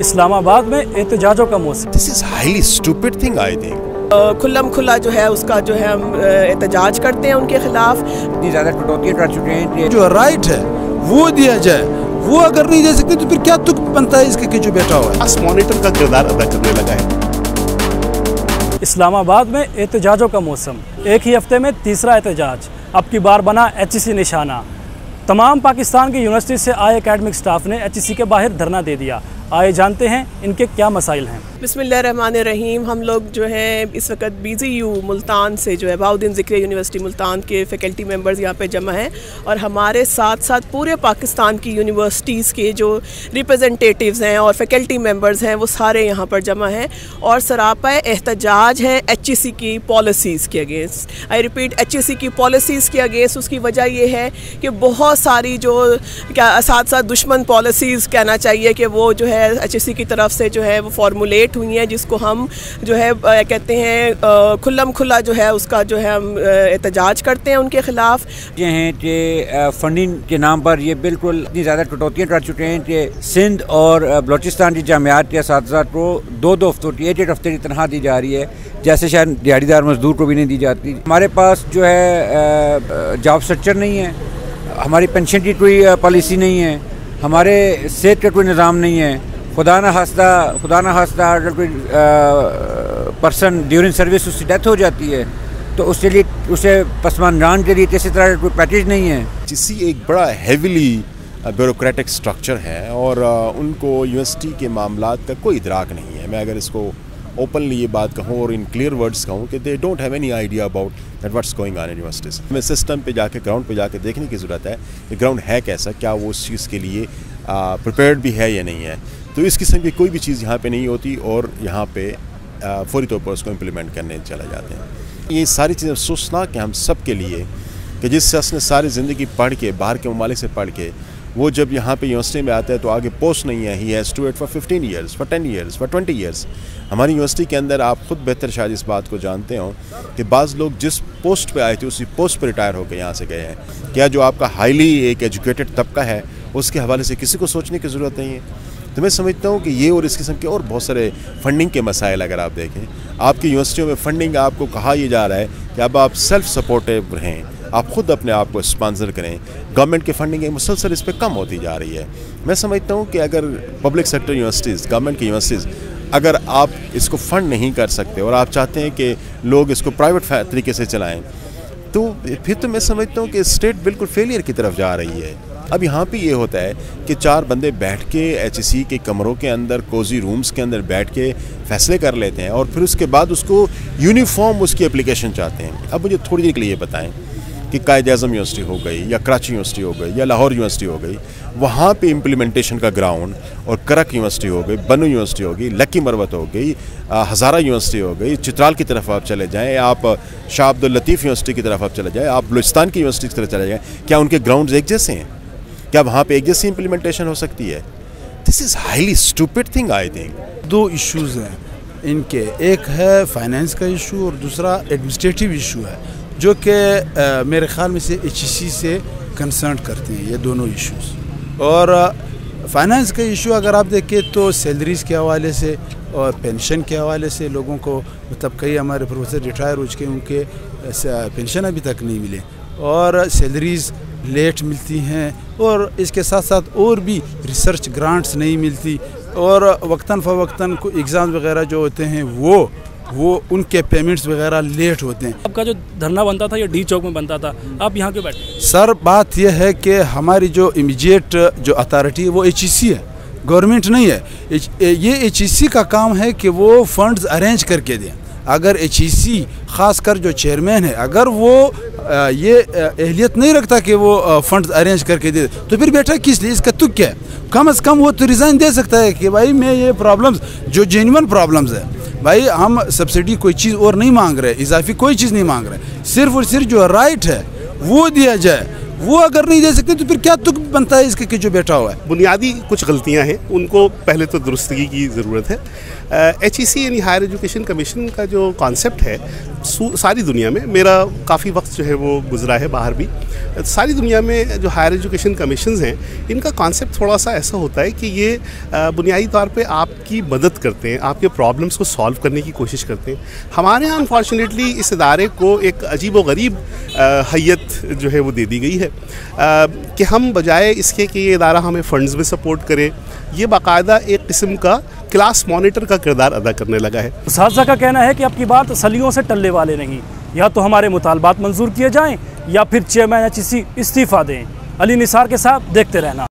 اسلام آباد میں احتجاجوں کا موسم. This is highly stupid thing, I think. کھلم کھلا جو ہے اس کا جو ہے ہم احتجاج کرتے ہیں ان کے خلاف. اتنی زیادہ کٹوتیاں کر چکے ہیں. جو رائٹ ہے وہ دیا جائے، وہ اگر نہیں دے سکتے تو پھر کیا تک بنتا ہے اس کے کہ جو بیٹھا ہوا ہے. اس مانیٹر کا کردار ادا کرنے لگا ہے. اسلام آباد میں احتجاجوں کا موسم. ایک ہی ہفتے میں تیسرا احتجاج. اب کی بار بنا HEC نشانہ. تمام پاکستان کی یونیورسٹی سے آئے اکیڈمک سٹاف نے HEC کے باہر دھرنا دے دیا. آئے جانتے ہیں ان کے کیا مسائل ہیں. بسم اللہ الرحمن الرحیم. ہم لوگ جو ہیں اس وقت BZU ملتان سے جو ہے بہاؤالدین ذکری یونیورسٹی ملتان کے فیکلٹی ممبرز یہاں پہ جمع ہیں، اور ہمارے ساتھ ساتھ پورے پاکستان کی یونیورسٹیز کے جو ریپرزنٹیٹیوز ہیں اور فیکلٹی ممبرز ہیں وہ سارے یہاں پر جمع ہیں، اور سراپا احتجاج ہے HEC کی پالیسیز کے اگینسٹ. آئی ریپیٹ، HEC کی پالیسیز کے اگینسٹ. اس کی وجہ یہ ہے کہ بہت ساری جو ساتھ ساتھ دشمن پالیسیز کہنا چاہیے کہ وہ جو ہے HEC کی طرف سے جو ہے وہ فارمولیٹ ہوئی ہیں، جس کو ہم جو ہے کہتے ہیں کھلم کھلا جو ہے اس کا جو ہے ہم احتجاج کرتے ہیں ان کے خلاف. یہ ہیں کہ فنڈنگ کے نام پر یہ بالکل اتنی زیادہ کٹوتیاں کر چکے ہیں کہ سندھ اور بلوچستان کی جامعات کے اساتذہ کو دو ہفتوں کی ایک ہفتے کی تنخواہ دی جا رہی ہے، جیسے شاید دیہڑی دار مزدور کو بھی نہیں دی جاتی. ہمارے پاس جو ہے جاب سٹرکچر نہیں ہے، ہماری پینشن کی کوئی پالیسی نہیں ہے، ہمارے صحت کا کوئی نظام نہیں ہے. خدا نہ خواستہ اگر کوئی پرسن ڈیورنگ سروس اس کی ڈیتھ ہو جاتی ہے تو اس کے لیے اسے پسماندگان کے لیے کسی طرح کا کوئی پیکیج نہیں ہے. HEC ایک بڑا ہیویلی بیوروکریٹک سٹرکچر ہے، اور ان کو یونیورسٹی کے معاملات کا کوئی ادراک نہیں ہے. میں اگر اس کو اوپنلی یہ بات کہوں اور ان کلیئر ورڈز کہوں کہ they don't have any idea about that what's going on in universities. ہمیں سسٹم پہ جا کے گراؤنڈ پہ جا کے دیکھنے کی ضرورت ہے کہ گراؤنڈ ہے کیسا، کیا وہ اس چیز کے لیے پریپیئرڈ بھی ہے یا نہیں ہے. تو اس قسم کی کوئی بھی چیز یہاں پہ نہیں ہوتی، اور یہاں پہ فوری طور پر اس کو امپلیمنٹ کرنے چلا جاتے ہیں. یہ ساری چیزیں افسوسناک ہیں ہم سب کے لیے کہ جس شخص نے ساری زندگی پڑھ کے باہر کے ممالک سے پڑھ کے وہ جب یہاں پہ یونیورسٹی میں آتا ہے تو آگے پوسٹ نہیں ہے. He has to wait for 15 years, for 10 years, for 20 years. ہماری یونیورسٹی کے اندر آپ خود بہتر شاید اس بات کو جانتے ہوں کہ بعض لوگ جس پوسٹ پہ آئے تھے اسی پوسٹ پہ ریٹائر ہو کے یہاں سے گئے ہیں. کیا جو آپ کا ہائیلی ایک ایجوکیٹڈ طبقہ ہے اس کے حوالے سے کسی کو سوچنے کی ضرورت نہیں ہے؟ تو میں سمجھتا ہوں کہ یہ اور اس قسم کے اور بہت سارے فنڈنگ کے مسائل اگر آپ دیکھیں، آپ کی یونیورسٹیوں میں فنڈنگ آپ کو کہا یہ جا رہا ہے کہ اب آپ سیلف سپورٹیو رہیں، آپ خود اپنے آپ کو اسپانسر کریں. گورنمنٹ کی فنڈنگ مسلسل اس پہ کم ہوتی جا رہی ہے. میں سمجھتا ہوں کہ اگر پبلک سیکٹر یونیورسٹیز، گورنمنٹ کی یونیورسٹیز، اگر آپ اس کو فنڈ نہیں کر سکتے اور آپ چاہتے ہیں کہ لوگ اس کو پرائیویٹ طریقے سے چلائیں، تو پھر تو میں سمجھتا ہوں کہ اسٹیٹ بالکل فیلئر کی طرف جا رہی ہے. اب یہاں پہ یہ ہوتا ہے کہ 4 بندے بیٹھ کے HEC کے کمروں کے اندر، کوزی رومز کے اندر بیٹھ کے فیصلے کر لیتے ہیں، اور پھر اس کے بعد اس کو یونیفارم اس کی اپلیکیشن چاہتے ہیں. اب مجھے تھوڑی دیر کے لیے یہ بتائیں کہ قائد اعظم یونیورسٹی ہو گئی یا کراچی یونیورسٹی ہو گئی یا لاہور یونیورسٹی ہو گئی، وہاں پہ امپلیمنٹیشن کا گراؤنڈ، اور کرک یونیورسٹی ہو گئی، بنو یونیورسٹی ہو گئی، لکی مروت ہو گئی، ہزارہ یونیورسٹی ہو گئی، چترال کی طرف آپ چلے جائیں، آپ شاہ عبد اللطیف یونیورسٹی کی طرف آپ چلے جائیں، آپ بلوچستان کی یونیورسٹی کی طرف چلے جائیں، کیا ان کے گراؤنڈز ایک جیسے ہیں؟ کیا وہاں پہ ایک جیسی امپلیمنٹیشن ہو سکتی ہے؟ This is highly stupid thing I think. 2 issues ہیں ان کے، ایک ہے فائنینس کا ایشو اور دوسرا ایڈمنسٹریٹو ایشو ہے، جو کہ میرے خیال میں سے HEC سے کنسرن کرتے ہیں یہ دونوں ایشوز. اور فائنینس کا ایشو اگر آپ دیکھیں تو سیلریز کے حوالے سے اور پینشن کے حوالے سے لوگوں کو، مطلب کئی ہمارے پروفیسر ریٹائر ہو چکے، ان کے پینشن ابھی تک نہیں ملے، اور سیلریز لیٹ ملتی ہیں، اور اس کے ساتھ ساتھ اور بھی ریسرچ گرانٹس نہیں ملتی، اور وقتاً فوقتاً کو ایگزام وغیرہ جو ہوتے ہیں وہ ان کے پیمنٹس وغیرہ لیٹ ہوتے ہیں. آپ کا جو دھرنا بنتا تھا یہ ڈی چوک میں بنتا تھا، آپ یہاں کیوں بیٹھے؟ سر بات یہ ہے کہ ہماری جو امیجیٹ جو اتھارٹی ہے وہ HEC ہے، گورنمنٹ نہیں ہے. یہ HEC کا کام ہے کہ وہ فنڈز ارینج کر کے دیں. اگر HEC خاص کر جو چیئرمین ہے اگر وہ یہ اہلیت نہیں رکھتا کہ وہ فنڈز ارینج کر کے دے تو پھر بیٹھا کس لیے؟ اس کا تک کیا ہے؟ کم از کم وہ تو ریزائن دے سکتا ہے کہ بھائی میں یہ پرابلمز جو جینون پرابلمز ہے، بھائی ہم سبسڈی کوئی چیز اور نہیں مانگ رہے، اضافی کوئی چیز نہیں مانگ رہے، صرف اور صرف جو رائٹ ہے وہ دیا جائے، وہ اگر نہیں دے سکتے تو پھر کیا تک بنتا ہے اس کے کہ جو بیٹھا ہوا ہے. بنیادی کچھ غلطیاں ہیں, ان کو پہلے تو درستگی کی ضرورت ہے. ایچ ای سی یعنی ہائر ایجوکیشن کمیشن کا جو کانسیپٹ ہے ساری دنیا میں, میرا کافی وقت جو ہے وہ گزرا ہے باہر بھی, ساری دنیا میں جو ہائر ایجوکیشن کمیشنز ہیں ان کا کانسیپٹ تھوڑا سا ایسا ہوتا ہے کہ یہ بنیادی طور پہ آپ کی مدد کرتے ہیں, آپ کے پرابلمس کو سالو کرنے کی کوشش کرتے ہیں. ہمارے یہاں انفارچونیٹلی اس ادارے کو ایک عجیب و غریب حیت جو ہے وہ دے دی گئی ہے کہ ہم بجائے اس کے کہ یہ ادارہ ہمیں فنڈز میں سپورٹ کرے, یہ باقاعدہ ایک قسم کا کلاس مانیٹر کا کردار ادا کرنے لگا ہے. اساتذہ کا کہنا ہے کہ اب کی بار تسلیوں سے ٹلنے والے نہیں, یا تو ہمارے مطالبات منظور کیے جائیں یا پھر چیئرمین ایچ ای سی استعفیٰ دیں. علی نثار کے ساتھ دیکھتے رہنا